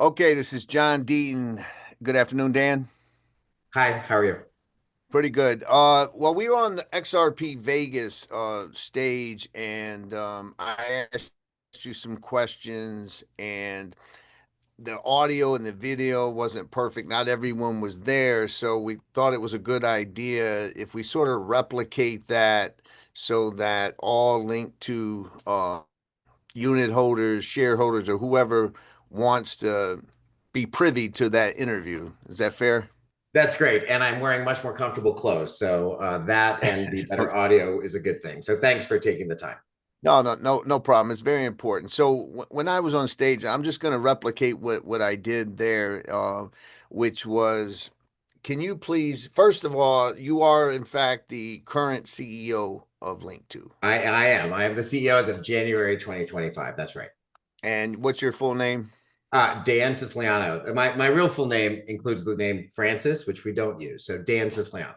Okay, this is John Deaton. Good afternoon, Dan. Hi, how are you? Pretty good. Well, we were on the XRP Vegas stage, and I asked you some questions, and the audio and the video wasn't perfect. Not everyone was there, so we thought it was a good idea if we sort of replicate that so that all linked to unit holders, shareholders, or whoever wants to be privy to that interview. Is that fair? That's great. And I'm wearing much more comfortable clothes. So that and the better audio is a good thing. So thanks for taking the time. No problem. It's very important. So when I was on stage, I'm just going to replicate what I did there, which was, can you please, first of all, you are in fact the current CEO of Linqto. I am. I am the CEO as of January 2025. That's right. And what's your full name? Dan Siciliano. My real full name includes the name Francis, which we don't use. So Dan Siciliano.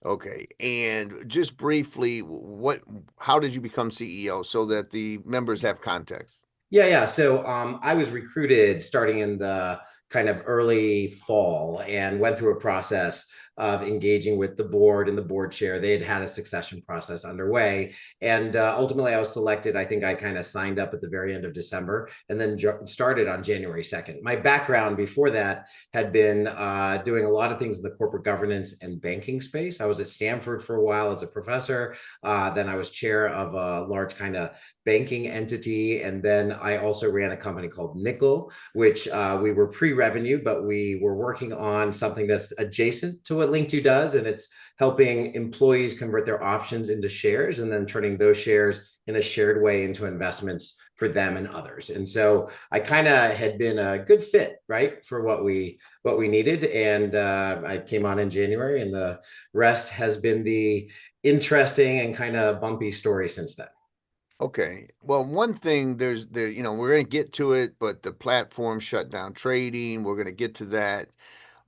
Okay. And just briefly, how did you become CEO so that the members have context? Yeah. So I was recruited starting in the kind of early fall and went through a process of engaging with the board and the board chair. They had a succession process underway. And ultimately, I was selected. I think I kind of signed up at the very end of December and then started on January 2nd. My background before that had been doing a lot of things in the corporate governance and banking space. I was at Stanford for a while as a professor. Then I was chair of a large kind of banking entity. And then I also ran a company called Nickel, which we were pre-revenue, but we were working on something that's adjacent to what Linqto does. And it's helping employees convert their options into shares and then turning those shares in a shared way into investments for them and others. And so I kind of had been a good fit, right, for what we needed. And I came on in January, and the rest has been the interesting and kind of bumpy story since then. Okay. Well, one thing we're going to get to it, but the platform shut down trading. We're going to get to that.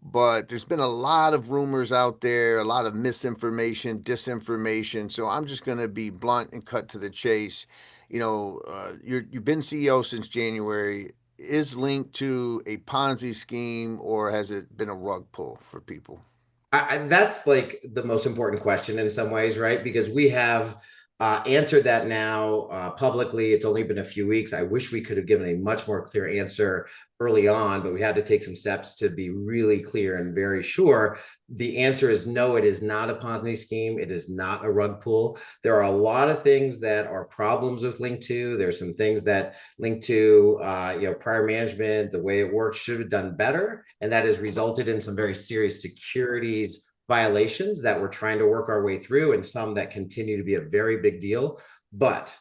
But there's been a lot of rumors out there, a lot of misinformation, disinformation. So I'm just going to be blunt and cut to the chase. You've been CEO since January. Is linked to a Ponzi scheme, or has it been a rug pull for people? That's like the most important question in some ways, right? Because we have answered that now publicly. It's only been a few weeks. I wish we could have given a much more clear answer early on, but we had to take some steps to be really clear and very sure. The answer is no, it is not a Ponzi scheme. It is not a rug pull. There are a lot of things that are problems with Linqto. There's some things that Linqto, prior management, the way it works should have done better. And that has resulted in some very serious securities violations that we're trying to work our way through, and some that continue to be a very big deal. But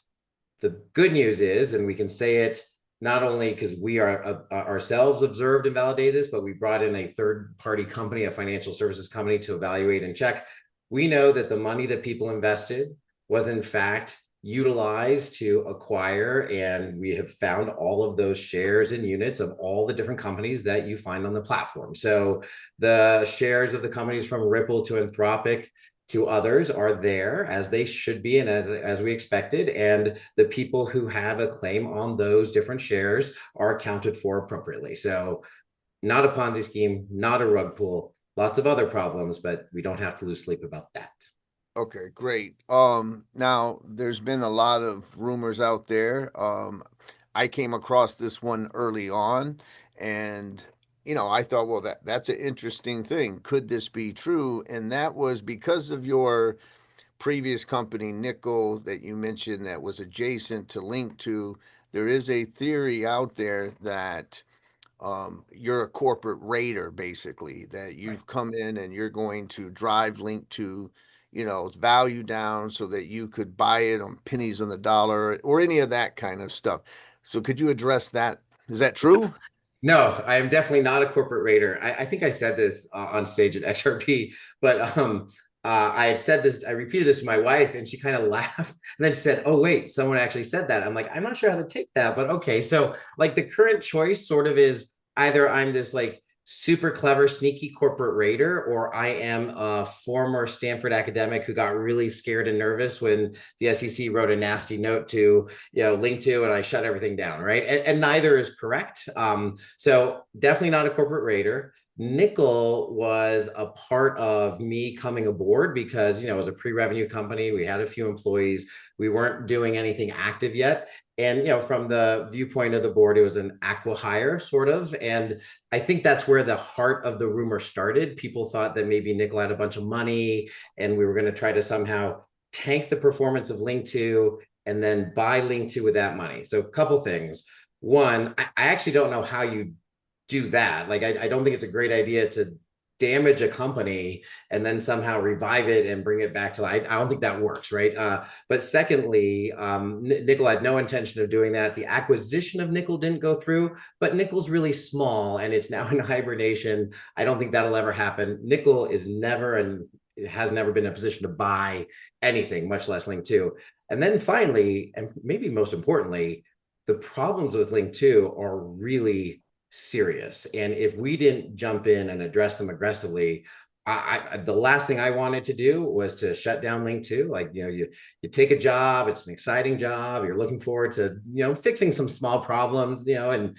the good news is, and we can say it not only because we are ourselves observed and validated this, but we brought in a third party company, a financial services company, to evaluate and check. We know that the money that people invested was in fact utilized to acquire, and we have found all of those shares and units of all the different companies that you find on the platform. So the shares of the companies from Ripple to Anthropic to others are there as they should be and as we expected, and the people who have a claim on those different shares are accounted for appropriately. So not a Ponzi scheme, not a rug pull, lots of other problems, but we don't have to lose sleep about that. Okay, great. Now there's been a lot of rumors out there. I came across this one early on, and I thought, well, that's an interesting thing. Could this be true? And that was because of your previous company, Nickel, that you mentioned that was adjacent to Linqto. There is a theory out there that you're a corporate raider, basically, that Right. you've come in and you're going to drive Linqto, value down so that you could buy it on pennies on the dollar or any of that kind of stuff. So could you address that? Is that true? No, I am definitely not a corporate raider. I think I said this on stage at XRP, but I had said this, I repeated this to my wife, and she kind of laughed. And then she said, "Oh, wait, someone actually said that." I'm like, I'm not sure how to take that, but okay. So, like, the current choice sort of is either I'm this like super clever, sneaky corporate raider, or I am a former Stanford academic who got really scared and nervous when the SEC wrote a nasty note to, Linqto, and I shut everything down, right? And neither is correct. So definitely not a corporate raider. Nickel was a part of me coming aboard because, it was a pre-revenue company. We had a few employees. We weren't doing anything active yet. And, from the viewpoint of the board, it was an acqui-hire sort of. And I think that's where the heart of the rumor started. People thought that maybe Nickel had a bunch of money and we were going to try to somehow tank the performance of Linqto and then buy Linqto with that money. So a couple things. One, I actually don't know how you do that. Like, I don't think it's a great idea to damage a company and then somehow revive it and bring it back to life. I don't think that works, right? But secondly, Nickel had no intention of doing that. The acquisition of Nickel didn't go through, but Nickel's really small and it's now in hibernation. I don't think that'll ever happen. Nickel is never and it has never been in a position to buy anything, much less Linqto. And then finally, and maybe most importantly, the problems with Linqto are really serious. And if we didn't jump in and address them aggressively, the last thing I wanted to do was to shut down Linqto. Like, you take a job, it's an exciting job, you're looking forward to, fixing some small problems, and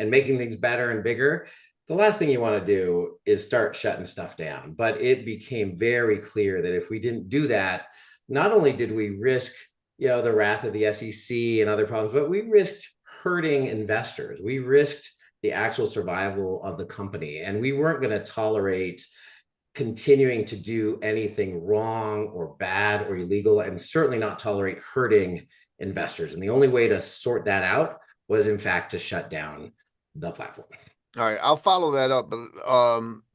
making things better and bigger. The last thing you want to do is start shutting stuff down. But it became very clear that if we didn't do that, not only did we risk, the wrath of the SEC and other problems, but we risked hurting investors. We risked the actual survival of the company. And we weren't going to tolerate continuing to do anything wrong or bad or illegal, and certainly not tolerate hurting investors. And the only way to sort that out was, in fact, to shut down the platform. All right, I'll follow that up, but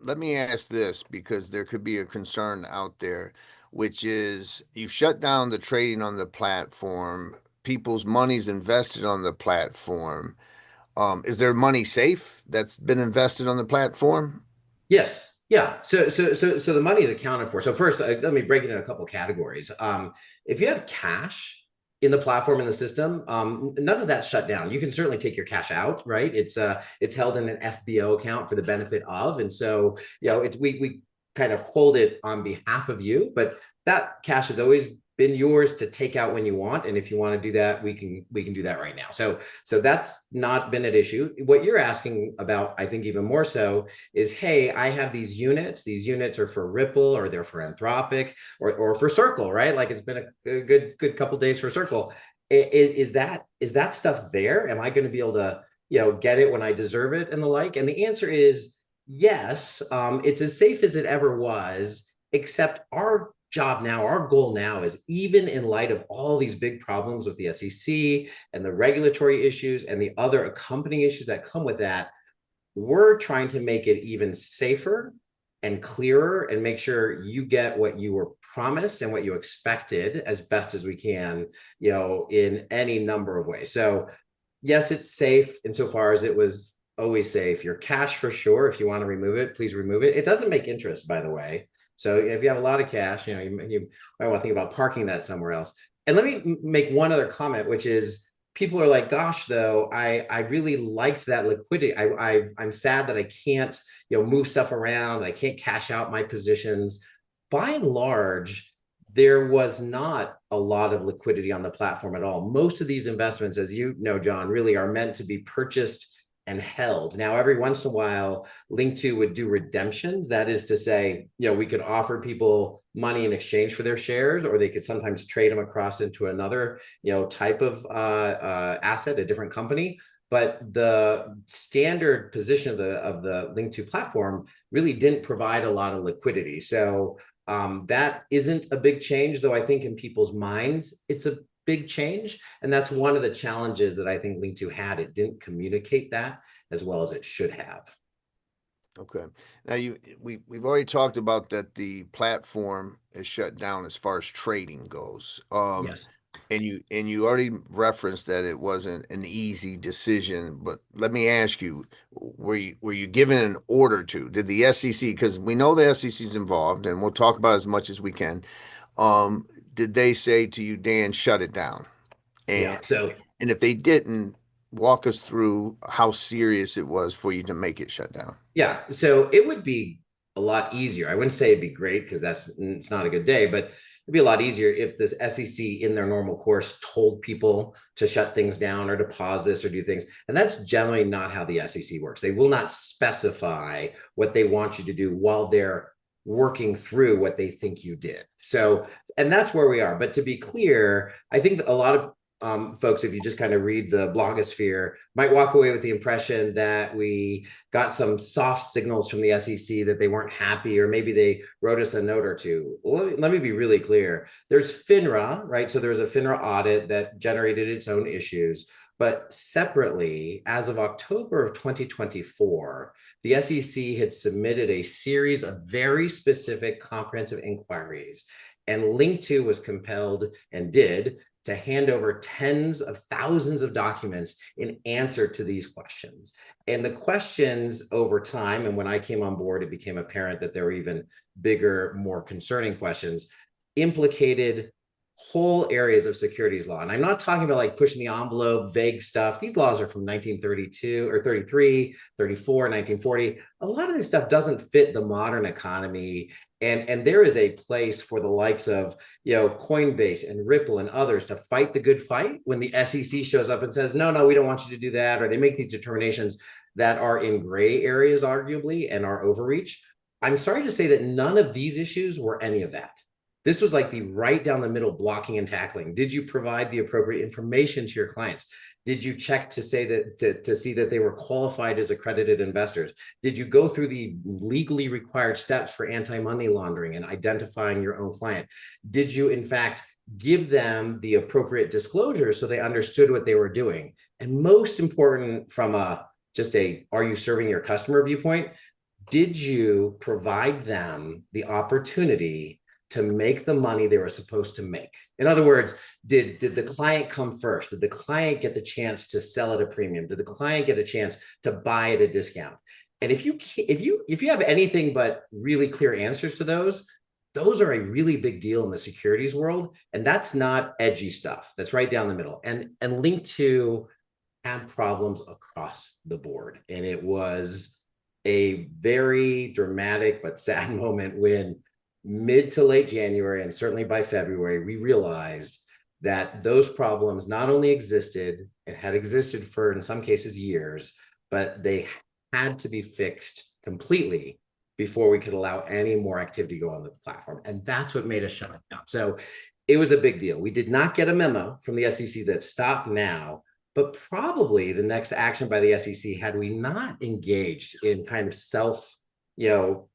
let me ask this because there could be a concern out there, which is you shut down the trading on the platform, people's money's invested on the platform. Is their money safe that's been invested on the platform? Yes. Yeah. So the money is accounted for. So first, let me break it in a couple categories. If you have cash in the platform in the system, none of that's shut down. You can certainly take your cash out, right? It's held in an FBO account for the benefit of, and so we kind of hold it on behalf of you, but that cash has always been yours to take out when you want, and if you want to do that, we can do that right now. So that's not been an issue. What you're asking about, I think even more so, is, hey, I have these units. These units are for Ripple, or they're for Anthropic, or for Circle, right? Like, it's been a good couple days for Circle. Is that stuff there? Am I going to be able to get it when I deserve it and the like? And the answer is yes. It's as safe as it ever was, except our goal now is, even in light of all these big problems with the SEC and the regulatory issues and the other accompanying issues that come with that, we're trying to make it even safer and clearer and make sure you get what you were promised and what you expected as best as we can, in any number of ways. So yes, it's safe insofar as it was always safe. Your cash, for sure, if you want to remove it, please remove it. It doesn't make interest, by the way. So if you have a lot of cash, you might want to think about parking that somewhere else. And let me make one other comment, which is, people are like, gosh, though, I really liked that liquidity. I'm sad that I can't, move stuff around. I can't cash out my positions. By and large, there was not a lot of liquidity on the platform at all. Most of these investments, as you know, John, really are meant to be purchased and held. Now, every once in a while, Linqto would do redemptions. That is to say, we could offer people money in exchange for their shares, or they could sometimes trade them across into another, type of asset, a different company. But the standard position of the Linqto platform really didn't provide a lot of liquidity. So that isn't a big change, though I think in people's minds, it's a big change. And that's one of the challenges that I think Linqto had. It didn't communicate that as well as it should have. Okay. Now we've already talked about that the platform is shut down as far as trading goes. Yes. And you already referenced that it wasn't an easy decision, but let me ask you, were you given an order to? Did the SEC, because we know the SEC is involved, and we'll talk about as much as we can. Did they say to you, Dan, shut it down? Yeah. And So and if they didn't, Walk us through how serious it was for you to make it shut down. Yeah, so it would be a lot easier. I wouldn't say it'd be great because it's not a good day, but it'd be a lot easier if the SEC in their normal course told people to shut things down or to pause this or do things. And that's generally not how the SEC works. They will not specify what they want you to do while they're working through what they think you did. So, and that's where we are. But to be clear, I think that a lot of folks, if you just kind of read the blogosphere, might walk away with the impression that we got some soft signals from the SEC that they weren't happy, or maybe they wrote us a note or two. Let me be really clear. There's FINRA, right? So there's a FINRA audit that generated its own issues. But separately, as of October of 2024, the SEC had submitted a series of very specific comprehensive inquiries. And Linqto was compelled and did to hand over tens of thousands of documents in answer to these questions. And the questions over time, and when I came on board, it became apparent that there were even bigger, more concerning questions, implicated whole areas of securities law. And I'm not talking about like pushing the envelope, vague stuff. These laws are from 1932 or 33, 34, 1940. A lot of this stuff doesn't fit the modern economy. And there is a place for the likes of, Coinbase and Ripple and others to fight the good fight when the SEC shows up and says, no, we don't want you to do that, or they make these determinations that are in gray areas, arguably, and are overreach. I'm sorry to say that none of these issues were any of that. This was like the right down the middle blocking and tackling. Did you provide the appropriate information to your clients? Did you check to say that to see that they were qualified as accredited investors? Did you go through the legally required steps for anti-money laundering and identifying your own client? Did you, in fact, give them the appropriate disclosure so they understood what they were doing? And most important, from just a are you serving your customer viewpoint, did you provide them the opportunity to make the money they were supposed to make? In other words, did the client come first? Did the client get the chance to sell at a premium? Did the client get a chance to buy at a discount? And if you have anything but really clear answers to those are a really big deal in the securities world, and that's not edgy stuff. That's right down the middle. And Linqto had problems across the board, and it was a very dramatic but sad moment when mid to late January, and certainly by February, we realized that those problems not only existed and had existed for, in some cases, years, but they had to be fixed completely before we could allow any more activity to go on the platform. And that's what made us shut it down. So it was a big deal. We did not get a memo from the SEC that stop now, but probably the next action by the SEC, had we not engaged in kind of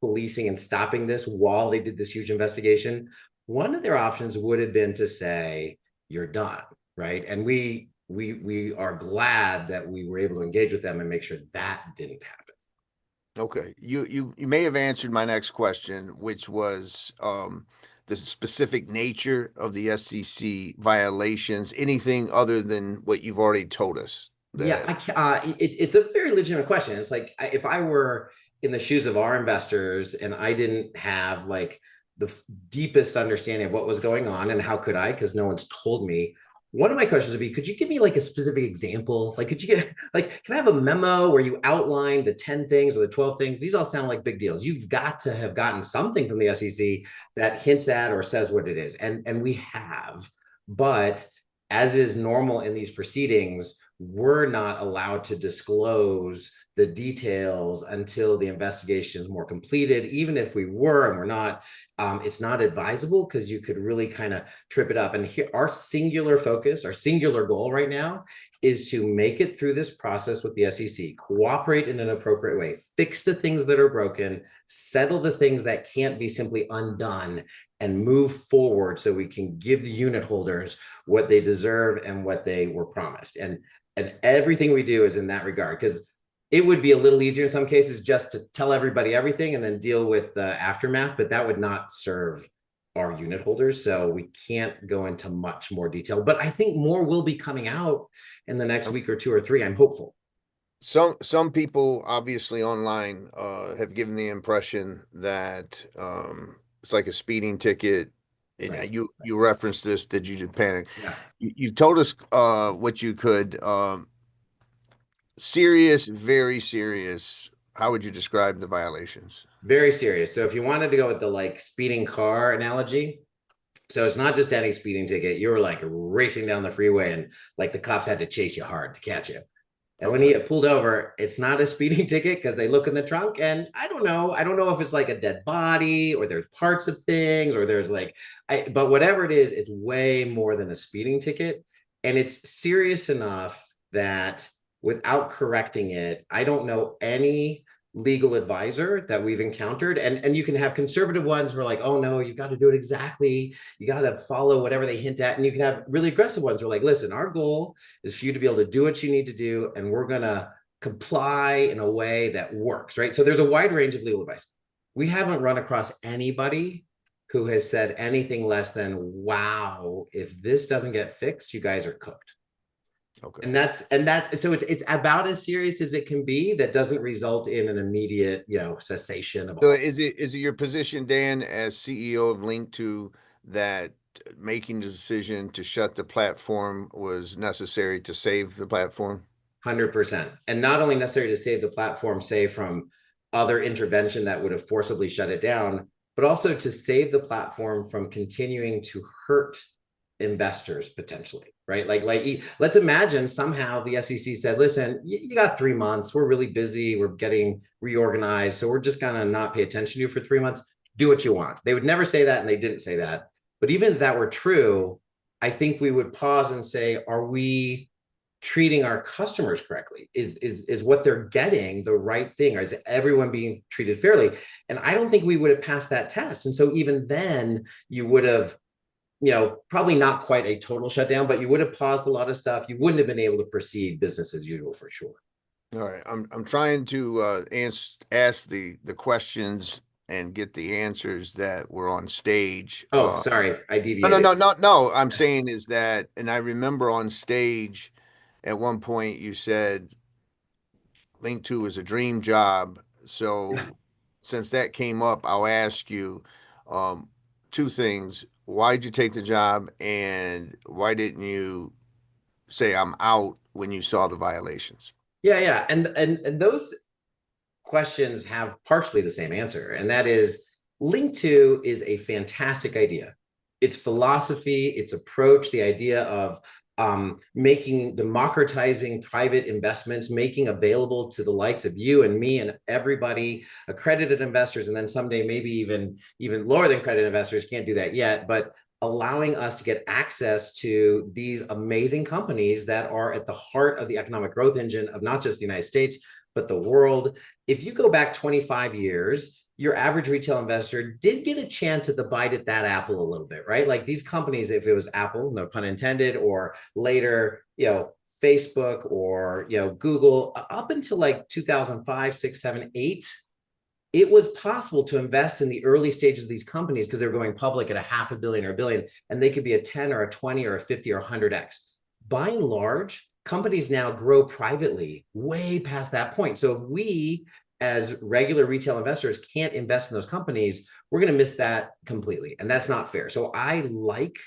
policing and stopping this while they did this huge investigation, one of their options would have been to say, you're done, right? And we are glad that we were able to engage with them and make sure that didn't happen. Okay. You may have answered my next question, which was the specific nature of the SEC violations, anything other than what you've already told us. Yeah, That it's a very legitimate question. It's like, if I were in the shoes of our investors and I didn't have like the deepest understanding of what was going on, and how could I? Because no one's told me. One of my questions would be, could you give me like a specific example? Like, could you get like, can I have a memo where you outline the 10 things or the 12 things? These all sound like big deals. You've got to have gotten something from the SEC that hints at or says what it is. And we have, but as is normal in these proceedings, we're not allowed to disclose the details until the investigation is more completed. Even if we were and we're not, it's not advisable, because you could really kind of trip it up. And here, our singular focus, our singular goal right now is to make it through this process with the SEC, cooperate in an appropriate way, fix the things that are broken, settle the things that can't be simply undone, and move forward so we can give the unit holders what they deserve and what they were promised. And everything we do is in that regard, because it would be a little easier in some cases just to tell everybody everything and then deal with the aftermath, but that would not serve our unit holders. So we can't go into much more detail, but I think more will be coming out in the next week or two or three. I'm hopeful. some people obviously online have given the impression that it's like a speeding ticket. And Right. you referenced this. Did you just panic? Yeah. You told us what you could. Serious, very serious. How would you describe the violations? Very serious. So if you wanted to go with the like speeding car analogy, so it's not just any speeding ticket. You were like racing down the freeway and like the cops had to chase you hard to catch you. And when Okay. he get pulled over, it's not a speeding ticket because they look in the trunk and I don't know. I don't know if it's like a dead body or there's parts of things or there's like, but whatever it is, it's way more than a speeding ticket. And it's serious enough that without correcting it, I don't know any legal advisor that we've encountered. And you can have conservative ones who are like, oh no, you've got to do it exactly. You got to follow whatever they hint at. And you can have really aggressive ones who are like, listen, our goal is for you to be able to do what you need to do, and we're going to comply in a way that works, right? So there's a wide range of legal advice. We haven't run across anybody who has said anything less than, wow, if this doesn't get fixed, you guys are cooked. Okay. And that's so it's about as serious as it can be that doesn't result in an immediate, cessation of So all. is it your position, Dan, as CEO of Linqto, that making the decision to shut the platform was necessary to save the platform? 100%. And not only necessary to save the platform, say from other intervention that would have forcibly shut it down, but also to save the platform from continuing to hurt investors potentially, right? Like let's imagine somehow the SEC said, listen, you got 3 months. We're really busy. We're getting reorganized. So we're just going to not pay attention to you for 3 months. Do what you want. They would never say that. And they didn't say that. But even if that were true, I think we would pause and say, are we treating our customers correctly? Is what they're getting the right thing? Or is everyone being treated fairly? And I don't think we would have passed that test. And so even then you would have, probably not quite a total shutdown, but you would have paused a lot of stuff. You wouldn't have been able to proceed business as usual for sure. All right. I'm trying to ask the questions and get the answers that were on stage. Oh, sorry, I No, no, deviated. no, no, no. I'm saying is that, and I remember on stage at one point you said Linqto is a dream job. So since that came up, I'll ask you um, two things. Why'd you take the job, and why didn't you say I'm out when you saw the violations? Yeah, yeah. And those questions have partially the same answer, and that is Linqto is a fantastic idea. Its philosophy, its approach, the idea of making democratizing private investments, making available to the likes of you and me and everybody, accredited investors, and then someday maybe even lower than accredited investors, can't do that yet, but allowing us to get access to these amazing companies that are at the heart of the economic growth engine of not just the United States, but the world. If you go back 25 years, your average retail investor did get a chance at the bite at that apple a little bit, right? Like these companies, if it was Apple, no pun intended, or later, Facebook or Google, up until like 2005, 6, 7, 8, it was possible to invest in the early stages of these companies because they're going public at a half a billion or a billion, and they could be a 10 or a 20 or a 50 or 100x. By and large, companies now grow privately way past that point. So if we as regular retail investors can't invest in those companies, we're going to miss that completely. And that's not fair. So I like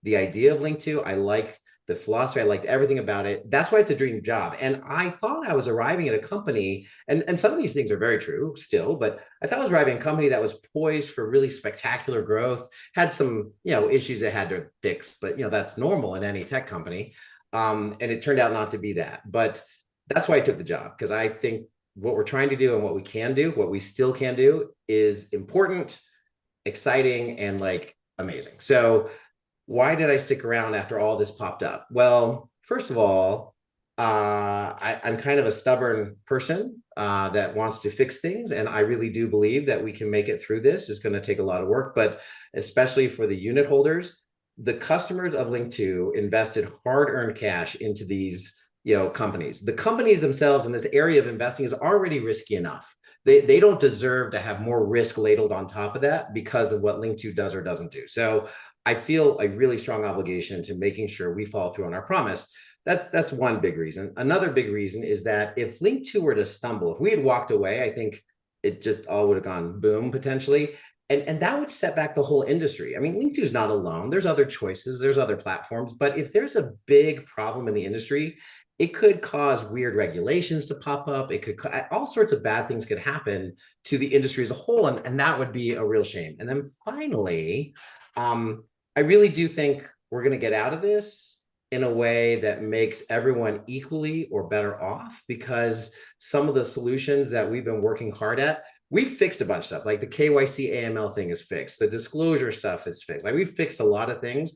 the idea of Linqto. I like the philosophy. I liked everything about it. That's why it's a dream job. And I thought I was arriving at a company, and some of these things are very true still, but I thought I was arriving at a company that was poised for really spectacular growth, had some, issues it had to fix, but that's normal in any tech company. And it turned out not to be that. But that's why I took the job, because I think what we're trying to do and what we can do, what we still can do, is important, exciting, and like amazing. So why did I stick around after all this popped up? Well, first of all, I'm kind of a stubborn person that wants to fix things. And I really do believe that we can make it through this. It's going to take a lot of work, but especially for the unit holders, the customers of Linqto invested hard-earned cash into these companies. The companies themselves in this area of investing is already risky enough. They don't deserve to have more risk ladled on top of that because of what Linqto does or doesn't do. So I feel a really strong obligation to making sure we follow through on our promise. That's one big reason. Another big reason is that if Linqto were to stumble, if we had walked away, I think it just all would have gone boom potentially. And that would set back the whole industry. I mean, Linqto is not alone. There's other choices, there's other platforms, but if there's a big problem in the industry, it could cause weird regulations to pop up. It could, all sorts of bad things could happen to the industry as a whole. And that would be a real shame. And then finally, I really do think we're going to get out of this in a way that makes everyone equally or better off, because some of the solutions that we've been working hard at, we've fixed a bunch of stuff. Like the KYC AML thing is fixed. The disclosure stuff is fixed. Like we've fixed a lot of things,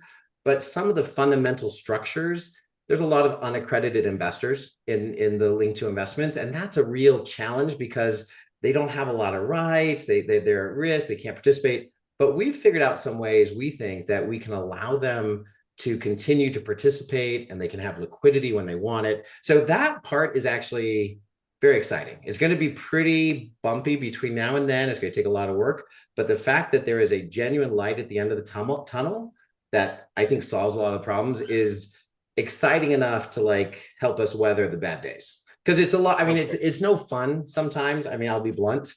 but some of the fundamental structures, there's a lot of unaccredited investors in the Linqto investments. And that's a real challenge because they don't have a lot of rights. They're at risk. They can't participate. But we've figured out some ways we think that we can allow them to continue to participate, and they can have liquidity when they want it. So that part is actually very exciting. It's going to be pretty bumpy between now and then. It's going to take a lot of work. But the fact that there is a genuine light at the end of the tunnel that I think solves a lot of problems is exciting enough to like help us weather the bad days. Because it's a lot. I mean, Okay. it's no fun sometimes. I mean, I'll be blunt.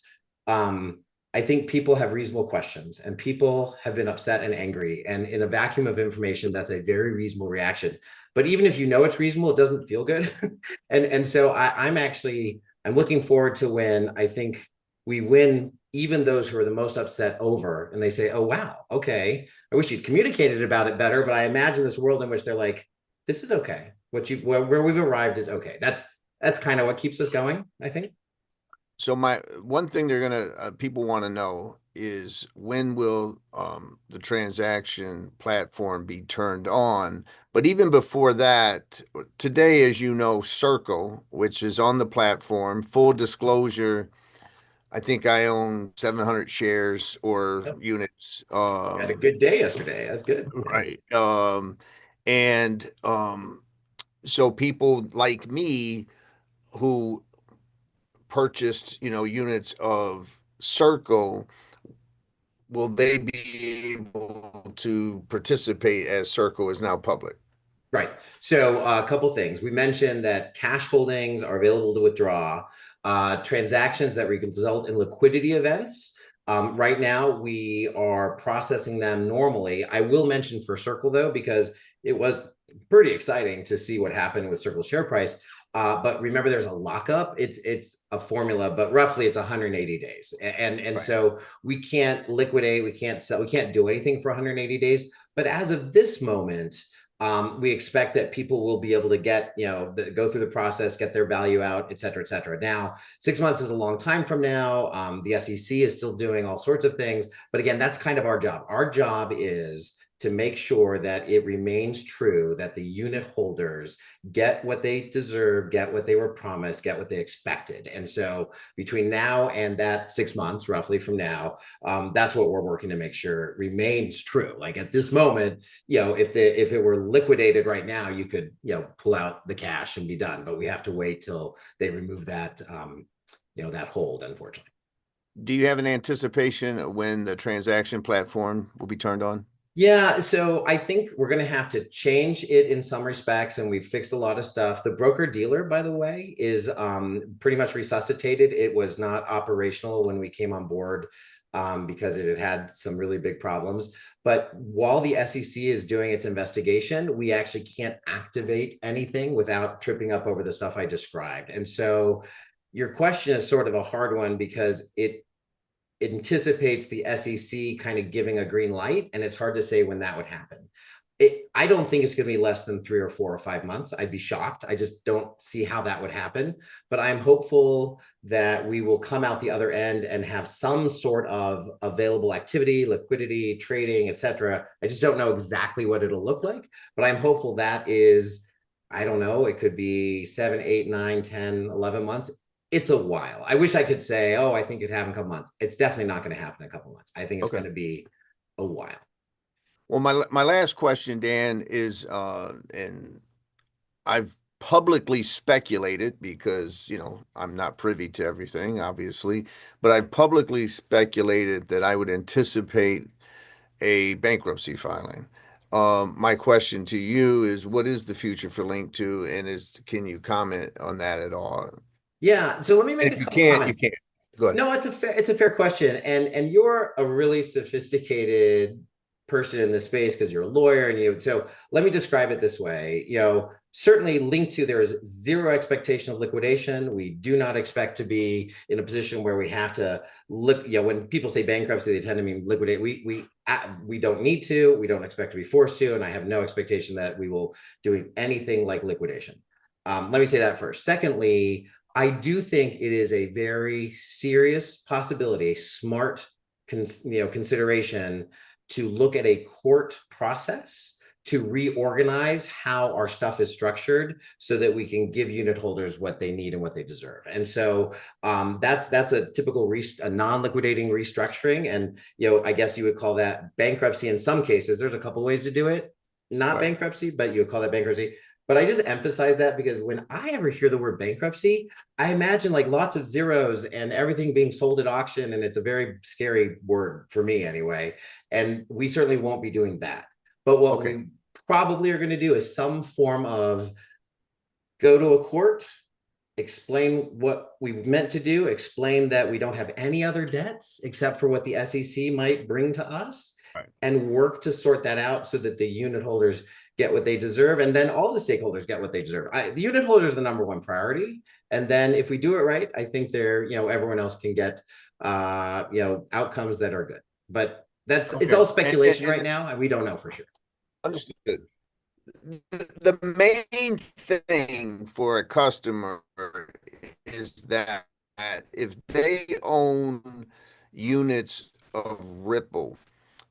I think people have reasonable questions, and people have been upset and angry. And in a vacuum of information, that's a very reasonable reaction. But even if you know it's reasonable, it doesn't feel good. And so I'm looking forward to when I think we win even those who are the most upset over, and they say, "Oh wow, okay. I wish you'd communicated about it better." But I imagine this world in which they're like, "This is okay. Where we've arrived is okay." That's kind of what keeps us going, I think. So my one thing they're gonna people want to know is when will the transaction platform be turned on? But even before that, today, as you know, Circle, which is on the platform, full disclosure, I think I own 700 shares or Yep. units. You had a good day yesterday. That's good. Yeah. Right. And so people like me who purchased, units of Circle, will they be able to participate as Circle is now public? Right. So a couple things. We mentioned that cash holdings are available to withdraw. Transactions that result in liquidity events. Right now, we are processing them normally. I will mention for Circle though, because it was pretty exciting to see what happened with Circle's share price. But remember, there's a lockup. It's a formula, but roughly it's 180 days, and Right. so we can't liquidate, we can't sell, we can't do anything for 180 days. But as of this moment, we expect that people will be able to get, go through the process, get their value out, et cetera, et cetera. Now, 6 months is a long time from now. The SEC is still doing all sorts of things. But again, that's kind of our job. Our job is to make sure that it remains true that the unit holders get what they deserve, get what they were promised, get what they expected. And so between now and that 6 months, roughly from now, that's what we're working to make sure remains true. Like at this moment, if it were liquidated right now, you could, pull out the cash and be done. But we have to wait till they remove that, that hold, unfortunately. Do you have an anticipation of when the transaction platform will be turned on? Yeah, so I think we're going to have to change it in some respects, and we've fixed a lot of stuff. The broker dealer, by the way, is pretty much resuscitated. It was not operational when we came on board because it had some really big problems. But while the SEC is doing its investigation, we actually can't activate anything without tripping up over the stuff I described. And so your question is sort of a hard one because it anticipates the SEC kind of giving a green light, and it's hard to say when that would happen. I don't think it's going to be less than 3 or 4 or 5 months. I'd be shocked. I just don't see how that would happen. But I'm hopeful that we will come out the other end and have some sort of available activity, liquidity, trading, etc. I just don't know exactly what it'll look like, but I'm hopeful that is, I don't know, it could be 7, 8, 9, 10, 11 months. It's a while. I wish I could say, oh, I think it'd happen in a couple months. It's definitely not going to happen in a couple months. I think it's Okay. going to be a while. Well, my last question, Dan, is and I've publicly speculated because, I'm not privy to everything, obviously, but I publicly speculated that I would anticipate a bankruptcy filing. My question to you is, what is the future for Linqto, and can you comment on that at all? Yeah. So let me And make if a you couple can't, you comments. can't. Go ahead. No, it's a fair question. And you're a really sophisticated person in this space because you're a lawyer and so let me describe it this way. Certainly Linqto, there is zero expectation of liquidation. We do not expect to be in a position where we have to look, when people say bankruptcy, they tend to mean liquidate. We don't need to, we don't expect to be forced to, and I have no expectation that we will do anything like liquidation. Let me say that first. Secondly, I do think it is a very serious possibility, a smart consideration to look at a court process to reorganize how our stuff is structured so that we can give unit holders what they need and what they deserve. And so that's a typical a non-liquidating restructuring. And I guess you would call that bankruptcy in some cases. There's a couple ways to do it. Not Right. bankruptcy, but you would call that bankruptcy. But I just emphasize that because when I ever hear the word bankruptcy, I imagine like lots of zeros and everything being sold at auction. And it's a very scary word for me anyway. And we certainly won't be doing that. But what Okay. we probably are going to do is some form of go to a court, explain what we meant to do, explain that we don't have any other debts except for what the SEC might bring to us, Right. and work to sort that out so that the unit holders get what they deserve, and then all the stakeholders get what they deserve. The unit holders are the number one priority, and then if we do it right, I think everyone else can get outcomes that are good. But it's all speculation right now, and we don't know for sure. Understood. The main thing for a customer is that if they own units of Ripple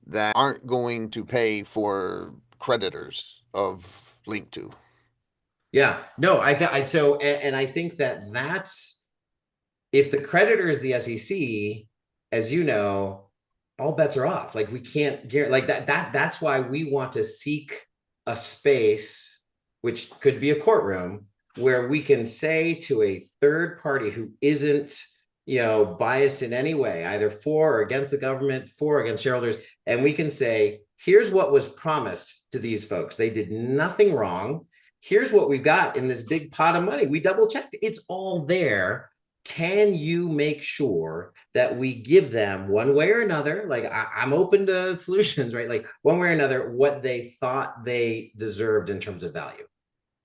that aren't going to pay for creditors of Linqto. Yeah, no, and I think that's if the creditor is the SEC, as you know, all bets are off. Like we can't get like that's why we want to seek a space, which could be a courtroom, where we can say to a third party who isn't biased in any way, either for or against the government, for or against shareholders, and we can say, here's what was promised to these folks. They did nothing wrong. Here's what we've got in this big pot of money. We double checked. It's all there. Can you make sure that we give them one way or another? Like I'm open to solutions, right? Like one way or another, what they thought they deserved in terms of value.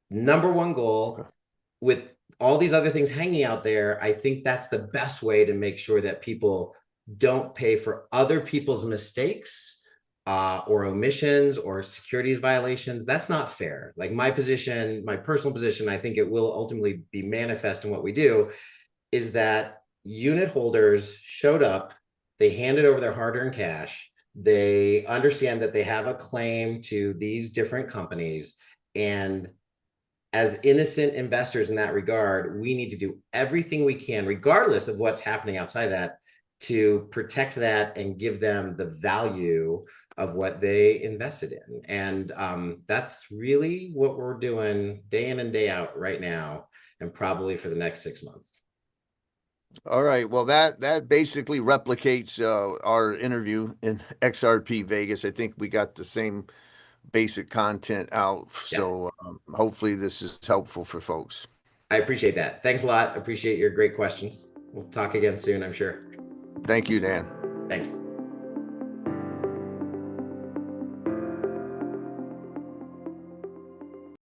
Number one goal. With all these other things hanging out there, I think that's the best way to make sure that people don't pay for other people's mistakes or omissions or securities violations. That's not fair. Like my position, my personal position, I think it will ultimately be manifest in what we do, is that unit holders showed up, they handed over their hard-earned cash, they understand that they have a claim to these different companies, and as innocent investors in that regard, we need to do everything we can, regardless of what's happening outside that, to protect that and give them the value of what they invested in. And that's really what we're doing day in and day out right now, and probably for the next 6 months. All right. Well, that basically replicates our interview in XRP Vegas. I think we got the same basic content out. Yeah, So hopefully this is helpful for folks. I appreciate that. Thanks a lot. Appreciate your great questions. We'll talk again soon, I'm sure. Thank you, Dan. Thanks.